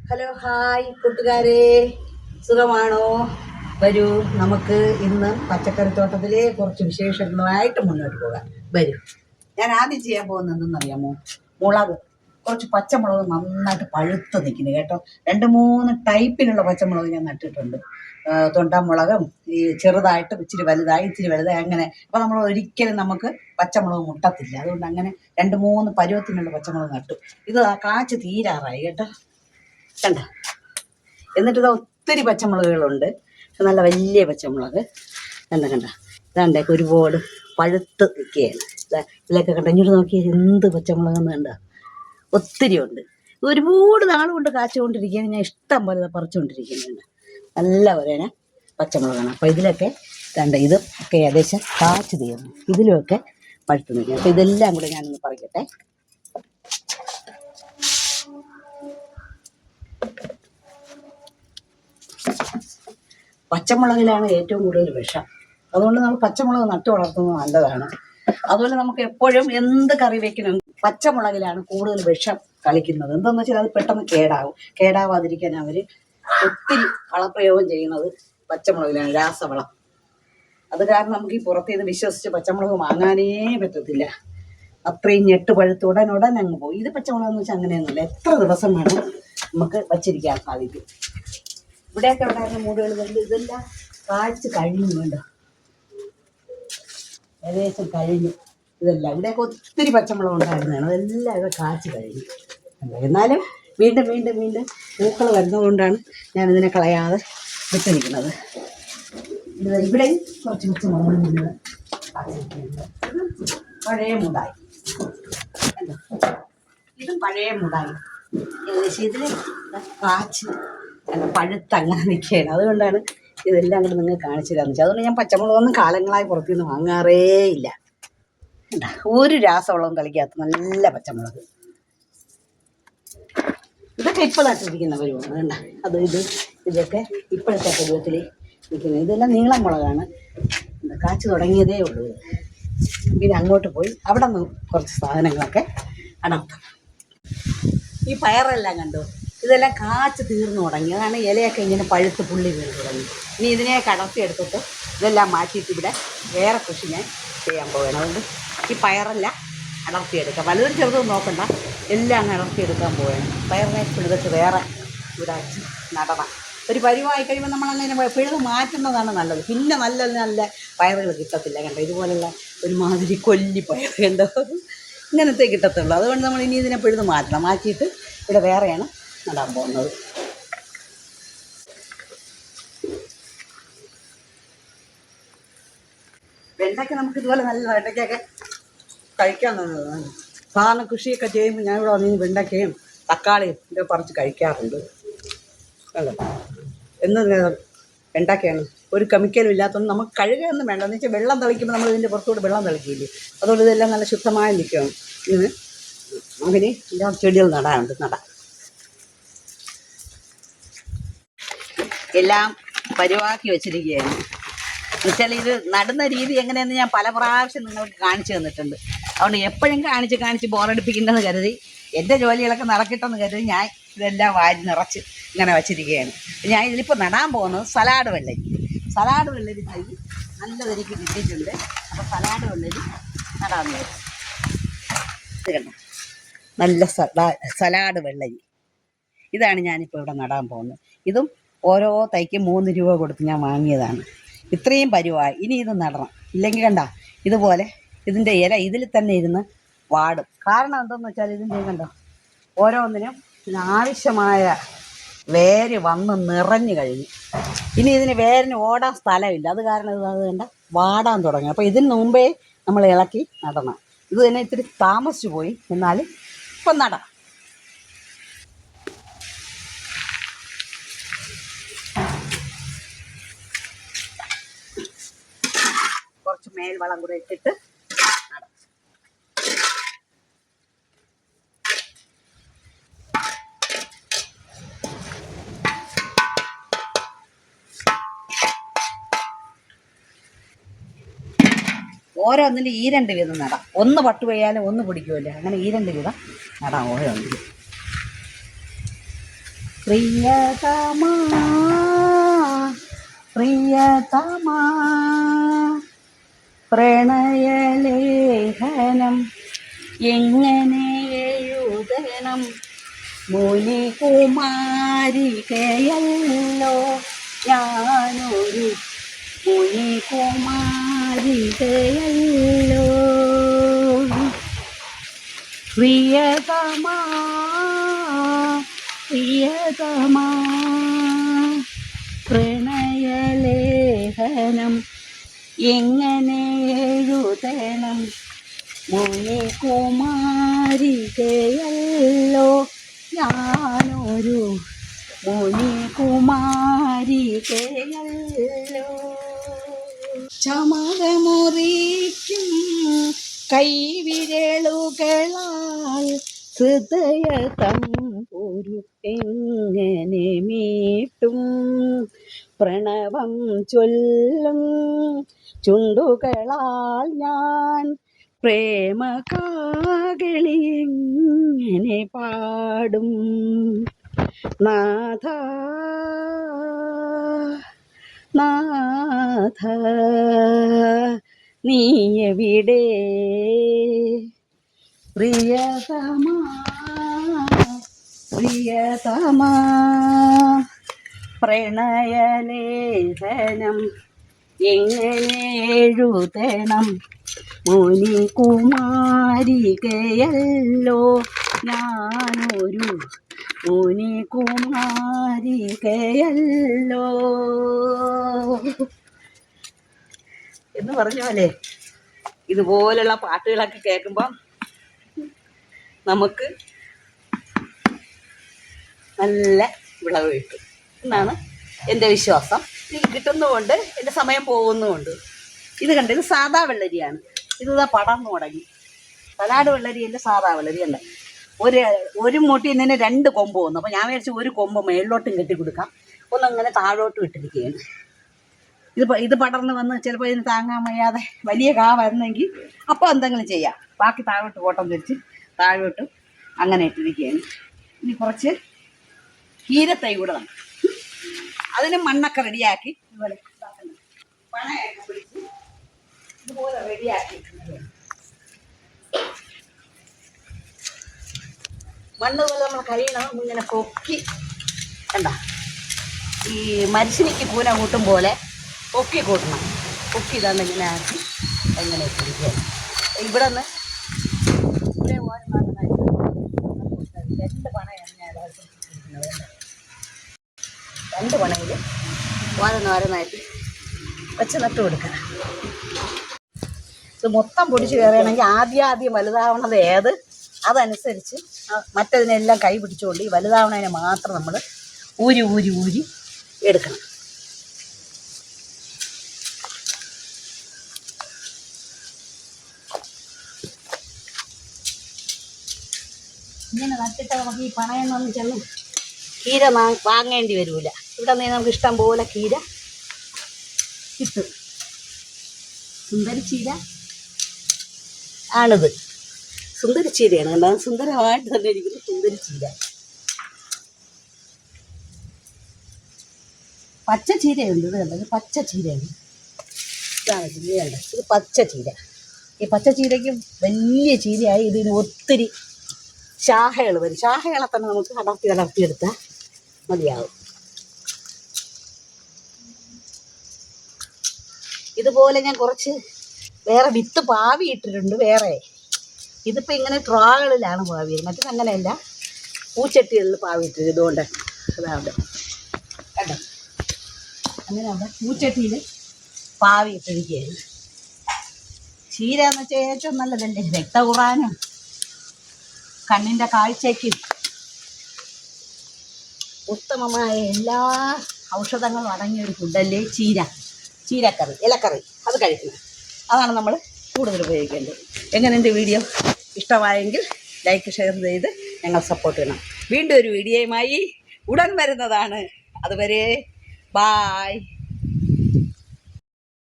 Hello hi കൂട്ടുകാരെ, സുഖമാണോ? വരൂ, നമുക്ക് ഇന്ന് പച്ചക്കറിത്തോട്ടത്തിലെ കുറച്ച് വിശേഷങ്ങളുമായിട്ട് മുന്നോട്ട് പോകാം. വരൂ. ഞാൻ ആദ്യം ചെയ്യാൻ പോകുന്നത് എന്തെന്നറിയാമോ? മുളക്. കുറച്ച് പച്ചമുളക് നന്നായിട്ട് പഴുത്ത് നിൽക്കുന്നു കേട്ടോ. 2-3 ടൈപ്പിലുള്ള പച്ചമുളക് ഞാൻ നട്ടിട്ടുണ്ട്. തൊണ്ടമുളകും ഈ ചെറുതായിട്ട് ഇച്ചിരി വലുതായി അങ്ങനെ. അപ്പോൾ നമ്മൾ ഒരിക്കലും നമുക്ക് പച്ചമുളക് മുട്ടത്തില്ല. അതുകൊണ്ട് അങ്ങനെ 2-3 പരുവത്തിനുള്ള പച്ചമുളക് നട്ടു. ഇത് കാച്ച് തീരാറായി കേട്ടോ. കണ്ട, എന്നിട്ട് ഒത്തിരി പച്ചമുളകുകളുണ്ട്. നല്ല വലിയ പച്ചമുളക് കണ്ട ഇതാണ്ടേക്ക് ഒരുപാട് പഴുത്ത് നിൽക്കുകയാണ്. ഇതിലൊക്കെ കണ്ട, ഇങ്ങോട്ട് നോക്കി എന്ത് പച്ചമുളകെന്ന് കണ്ട, ഒത്തിരി ഉണ്ട്. ഒരുപാട് നാളുകൊണ്ട് കാച്ചുകൊണ്ടിരിക്കുകയാണ്. ഞാൻ ഇഷ്ടം പോലെ പറിച്ചുകൊണ്ടിരിക്കുന്നുണ്ട്. നല്ല പോലെ പച്ചമുളകാണ്. അപ്പോൾ ഇതിലൊക്കെ കണ്ട, ഇത് ഒക്കെ ഏകദേശം കാച്ചു തീർന്നു. ഇതിലുമൊക്കെ പഴുത്ത് നിൽക്കുക. അപ്പോൾ ഇതെല്ലാം കൂടെ ഞാനൊന്ന് പറിക്കട്ടെ. പച്ചമുളകിലാണ് ഏറ്റവും കൂടുതൽ വിഷം. അതുകൊണ്ട് നമ്മൾ പച്ചമുളക് നട്ടു വളർത്തുന്നത് നല്ലതാണ്. അതുപോലെ നമുക്ക് എപ്പോഴും എന്ത് കറി വെക്കണം, പച്ചമുളകിലാണ് കൂടുതൽ വിഷം കളിക്കുന്നത്. എന്താണെന്ന് വെച്ചാൽ അത് പെട്ടെന്ന് കേടാവാതിരിക്കാൻ അവർ ഒത്തിരി വളപ്രയോഗം ചെയ്യുന്നത് പച്ചമുളകിലാണ്, രാസവളം. അത് കാരണം നമുക്ക് ഈ പുറത്തേത് വിശ്വസിച്ച് പച്ചമുളക് വാങ്ങാനേ പറ്റത്തില്ല. അത്രയും ഞെട്ട് പഴുത്ത് ഉടൻ അങ്ങ് പോകും. ഇത് പച്ചമുളക് എന്ന് വെച്ചാൽ അങ്ങനെയൊന്നുമില്ല, എത്ര ദിവസം വേണം നമുക്ക് വച്ചിരിക്കാൻ സാധിക്കും. ഇവിടെയൊക്കെ ഉണ്ടായിരുന്ന മൂടുകൾ കണ്ട് ഇതെല്ലാം കാഴ്ച കഴിഞ്ഞു. വേണ്ട, ഏകദേശം കഴിഞ്ഞു. ഇതെല്ലാം ഇവിടെയൊക്കെ ഒത്തിരി പച്ചമുളക് ഉണ്ടായിരുന്നതാണ്. അതെല്ലാം ഇവിടെ കാഴ്ച കഴിഞ്ഞു. എന്നാലും വീണ്ടും വീണ്ടും വീണ്ടും പൂക്കൾ വരുന്നതുകൊണ്ടാണ് ഞാനിതിനെ കളയാതെ വിട്ടു നിൽക്കുന്നത്. ഇവിടെയും കുറച്ച് പച്ചമുളക് നിന്ന് പഴയ മുടായി. ഇതും പഴയ മുടായി. ഏകദേശം ഇതിൽ കാച്ച് പഴുത്ത് അങ്ങനെ നിൽക്കുകയാണ്. അതുകൊണ്ടാണ് ഇതെല്ലാം കൂടെ നിങ്ങൾ കാണിച്ചു തരാമെന്ന് വെച്ചാൽ. അതുകൊണ്ട് ഞാൻ പച്ചമുളകൊന്നും കാലങ്ങളായി പുറത്തുനിന്ന് വാങ്ങാറേ ഇല്ല. ഒരു രാസവളവും കളിക്കാത്ത നല്ല പച്ചമുളക്. ഇതൊക്കെ ഇപ്പോൾ നട്ടിരിക്കുന്ന പരുവമാണ്. വേണ്ട, ഇതൊക്കെ ഇപ്പോഴത്തെ പരുവത്തിൽ നിൽക്കുന്നത്. ഇതെല്ലാം നീളം മുളകാണ്. കാച്ചു തുടങ്ങിയതേ ഉള്ളൂ. പിന്നെ അങ്ങോട്ട് പോയി അവിടെ നിന്ന് കുറച്ച് സാധനങ്ങളൊക്കെ അടർത്തും. ഈ പയറെല്ലാം കണ്ടോ, ഇതെല്ലാം കാച്ച് തീർന്നു തുടങ്ങി. അതാണ് ഇലയൊക്കെ ഇങ്ങനെ പഴുത്ത് പുള്ളി വീണ് തുടങ്ങി. ഇനി ഇതിനെ കടർത്തിയെടുത്തിട്ട് ഇതെല്ലാം മാറ്റിയിട്ട് ഇവിടെ വേറെ കൃഷി ഞാൻ ചെയ്യാൻ പോവുകയാണ്. അതുകൊണ്ട് ഈ പയറെല്ലാം അടർത്തിയെടുക്കാം. വലുതും ചെറുതും നോക്കണ്ട, എല്ലാം അങ്ങ് അടർത്തിയെടുക്കാൻ പോവുകയാണ്. പയറിനെ പിഴുതൊക്കെ വേറെ ഇവിടെ അടിച്ച് നടണം. ഒരു പരുവായി കഴിയുമ്പോൾ നമ്മളങ്ങനെ പിഴുത് മാറ്റുന്നതാണ് നല്ലത്. പിന്നെ നല്ല നല്ല പയറുകൾ കിട്ടത്തില്ല. കണ്ടോ, ഇതുപോലുള്ള ഒരുമാതിരി കൊല്ലി പയർ കണ്ടോ, ഇങ്ങനത്തെ കിട്ടത്തുള്ളൂ. അതുകൊണ്ട് നമ്മൾ ഇനി ഇതിനെ പിഴുത് മാറ്റണം. മാറ്റിയിട്ട് ഇവിടെ വേറെയാണ് നടാൻ പോകുന്നത്. വെണ്ടയ്ക്ക നമുക്ക് ഇതുപോലെ നല്ല വെണ്ടയ്ക്കൊക്കെ കഴിക്കാൻ തന്നതാണ്. സാധാരണ കൃഷിയൊക്കെ ചെയ്യുമ്പോൾ ഞാൻ ഇവിടെ വന്ന് വെണ്ടയ്ക്കയും തക്കാളിയും ഇതൊക്കെ പറിച്ച് കഴിക്കാറുണ്ട്. അല്ല, എന്ന് വെണ്ടയ്ക്കയാണ് ഒരു കെമിക്കലും ഇല്ലാത്തതുകൊണ്ട് നമുക്ക് കഴുകുകയൊന്നും വേണ്ട. എന്ന് വെച്ചാൽ വെള്ളം തളിക്കുമ്പോൾ നമ്മൾ ഇതിൻ്റെ പുറത്തുകൂടെ വെള്ളം തളിക്കില്ലേ. അതുകൊണ്ട് ഇതെല്ലാം നല്ല ശുദ്ധമായി നിൽക്കണം. ഇന്ന് അങ്ങനെ എല്ലാ ചെടികൾ നടാനുണ്ട്. എല്ലാം പരുവാക്കി വെച്ചിരിക്കുകയാണ്. എന്നുവെച്ചാൽ ഇത് നടുന്ന രീതി എങ്ങനെയെന്ന് ഞാൻ പല പ്രാവശ്യം നിങ്ങൾക്ക് കാണിച്ചു തന്നിട്ടുണ്ട്. അതുകൊണ്ട് എപ്പോഴും കാണിച്ച് ബോറടിപ്പിക്കേണ്ടെന്ന് കരുതി, എൻ്റെ ജോലികളൊക്കെ നടക്കട്ടെന്ന് കരുതി ഞാൻ ഇതെല്ലാം വാരി നിറച്ച് ഇങ്ങനെ വച്ചിരിക്കുകയാണ്. ഞാൻ ഇതിലിപ്പോൾ നടാൻ പോകുന്നത് സലാഡ് വെള്ളരി തൈ നല്ലതെനിക്ക് കിട്ടിയിട്ടുണ്ട്. അപ്പോൾ സലാഡ് വെള്ളരി നടാമെന്ന് വരും. ഇത് കണ്ടോ, നല്ല സലാഡ് വെള്ളരി. ഇതാണ് ഞാനിപ്പോൾ ഇവിടെ നടാൻ പോകുന്നത്. ഇതും ഓരോ തൈക്ക് 3 രൂപ കൊടുത്ത് ഞാൻ വാങ്ങിയതാണ്. ഇത്രയും പരുവായി. ഇനി ഇത് നടണം. ഇല്ലെങ്കിൽ കണ്ട ഇതുപോലെ ഇതിൻ്റെ ഇല ഇതിൽ തന്നെ ഇരുന്ന് വാടും. കാരണം എന്താണെന്ന് വെച്ചാൽ ഇതിൻ്റെ കണ്ടോ, ഓരോന്നിനും ഇതിനാവശ്യമായ വേര് വന്ന് നിറഞ്ഞു കഴിഞ്ഞു. ഇനി ഇതിന് വേരിന് ഓടാൻ സ്ഥലമില്ല. അത് കാരണം അത് കണ്ട വാടാൻ തുടങ്ങി. അപ്പോൾ ഇതിന് മുമ്പേ നമ്മൾ ഇളക്കി നടണം. ഇത് തന്നെ ഇത്തിരി താമസിച്ചു പോയി, എന്നാലും ഇപ്പം നടാം. കുറച്ച് മേൽവളം കൂടെ ഇട്ടിട്ട് നടാം. ഓരോന്നിലും 2 വീതം നടാം. ഒന്ന് പട്ടു പോയാലും ഒന്ന് പിടിക്കുമല്ലേ, അങ്ങനെ 2 വീതം നടാം ഓരോന്നിലും. പ്രിയതമാ പ്രിയതമാ പ്രണയലേഖനം എങ്ങനെ എഴുതണം മുനികുമാരികയല്ലോ ഞാനൊരു മുനികുമാരികയല്ലോ പ്രിയതമാ പ്രിയതമാ പ്രണയലേഖനം എങ്ങനെ എഴുതണം മുനികുമാരികയല്ലോ ഞാനൊരു മുനികുമാരികയല്ലോ ചമകമുറിക്കും കൈവിരലുകളാൽ ഹൃദയതമ്പുരു എങ്ങനെ മീട്ടും പ്രണവം ചൊല്ലും ചുണ്ടുകളാൽ ഞാൻ പ്രേമകാകളി എങ്ങനെ പാടും നാഥ നാഥ നീ എവിടെ പ്രിയതമാ പ്രിയതമാ പ്രണയലേഖനം എങ്ങനെ എഴുതണം മുനികുമാരികയല്ലോ ഞാനൊരു മുനികുമാരികയല്ലോ എന്ന് പറഞ്ഞ പോലെ ഇതുപോലുള്ള പാട്ടുകളൊക്കെ കേൾക്കുമ്പോൾ നമുക്ക് നല്ല വിളവ് കിട്ടും എന്നാണ് എൻ്റെ വിശ്വാസം. എനിക്ക് കിട്ടുന്നതുകൊണ്ട് എൻ്റെ സമയം പോകുന്നതുകൊണ്ട്. ഇത് കണ്ട് ഇത് സാധാ വെള്ളരിയാണ്. ഇതാ പടർന്നു തുടങ്ങി. സലാഡ് വെള്ളരിയല്ല, സാധാ വെള്ളരി അല്ല. ഒരു മുട്ടി ഇന്നെ 2 കൊമ്പ് വന്നു. അപ്പോൾ ഞാൻ വിചാരിച്ചു ഒരു കൊമ്പ് മേളിലോട്ടും കെട്ടി കൊടുക്കാം, ഒന്നങ്ങനെ താഴോട്ടും ഇട്ടിരിക്കുകയാണ്. ഇത് പടർന്ന് വന്ന് ചിലപ്പോൾ ഇതിന് താങ്ങാൻ വയ്യാതെ വലിയ കാ വരുന്നെങ്കിൽ അപ്പോൾ എന്തെങ്കിലും ചെയ്യാം. ബാക്കി താഴോട്ട് കോട്ടം തിരിച്ച് താഴോട്ട് അങ്ങനെ ഇട്ടിരിക്കുകയാണ്. ഇനി കുറച്ച് ഹീരത്തൈ കൂടെ വേണം. അതിന് മണ്ണൊക്കെ റെഡിയാക്കി ഇതുപോലെ പണയൊക്കെ പിടിച്ച് ഇതുപോലെ റെഡിയാക്കി. മണ്ണ് പോലെ നമ്മൾ കഴിയണം ഇങ്ങനെ പൊക്കി കണ്ട ഈ മരിച്ചിനിക്ക് കൂന കൂട്ടും പോലെ പൊക്കി കൂട്ടണം. പൊക്കി ഇതാണ്ട് ഇങ്ങനെ ആക്കി എങ്ങനെ ഇട്ടിരിക്കുക. ഇവിടെ നിന്ന് ഇവിടെ രണ്ട് പണയാണ് ഞാൻ 2 പണയിൽ ഓരോന്നായിട്ട് വെച്ച് നട്ട് കൊടുക്കണം. ഇത് മൊത്തം പൊടിച്ച് കയറുകയാണെങ്കിൽ ആദ്യം വലുതാവണത് ഏത് അതനുസരിച്ച് മറ്റതിനെല്ലാം കൈ പിടിച്ചുകൊണ്ട് ഈ വലുതാവണതിനെ മാത്രം നമ്മൾ ഊരി എടുക്കണം. ഇങ്ങനെ നട്ടിട്ട് നമുക്ക് ഈ പണയെന്നൊന്നും ചെല്ലും കീര വാങ്ങേണ്ടി വരില്ല. ഇവിടെ നിന്ന് നമുക്ക് ഇഷ്ടം പോലെ കീര കിട്ടും. സുന്ദരിച്ചീര ആണിത്. സുന്ദരിച്ചീരയാണ് കണ്ടോ, സുന്ദരമായിട്ട് തന്നെ ഇരിക്കുന്നു സുന്ദരിച്ചീര. പച്ച ചീരയുണ്ട്. ഇത് കണ്ടത് പച്ച ചീരയാണ്. ഇതാണ് ചീര കണ്ടത്. ഇത് പച്ച ചീര. ഈ പച്ച ചീരയ്ക്ക് വലിയ ചീരയായി ഇതിന് ഒത്തിരി ശാഖകൾ വരും. ശാഖകളെ തന്നെ നമുക്ക് അടർത്തിയെടുത്താൽ മതിയാവും. ഇതുപോലെ ഞാൻ കുറച്ച് വേറെ വിത്ത് പാവി ഇട്ടിട്ടുണ്ട്. വേറെ ഇതിപ്പോൾ ഇങ്ങനെ ട്രോകളിലാണ് പാവിയത്, മറ്റത് അങ്ങനെയല്ല, പൂച്ചട്ടികളിൽ പാവി ഇട്ടിട്ട്. ഇതുകൊണ്ട് അതാണ് കേട്ടോ, അങ്ങനെ അവിടെ പൂച്ചട്ടിയിൽ പാവി ഇട്ടിരിക്കുകയാണ്. ചീര എന്ന് വെച്ചാൽ ഏറ്റവും നല്ലതല്ലേ, രക്തകുറാനും കണ്ണിൻ്റെ കാഴ്ചയ്ക്കും ഉത്തമമായ എല്ലാ ഔഷധങ്ങളും അടങ്ങിയൊരു ഫുഡല്ലേ ചീരക്കറി, ഇലക്കറി. അത് കഴിക്കണം. അതാണ് നമ്മൾ കൂടുതൽ ഉപയോഗിക്കേണ്ടത്. എങ്ങനെ എൻ്റെ വീഡിയോ ഇഷ്ടമായെങ്കിൽ ലൈക്ക്, ഷെയർ ചെയ്ത് ഞങ്ങൾ സപ്പോർട്ട് ചെയ്യണം. വീണ്ടും ഒരു വീഡിയോയുമായി ഉടൻ വരുന്നതാണ്. അതുവരെ ബായ്.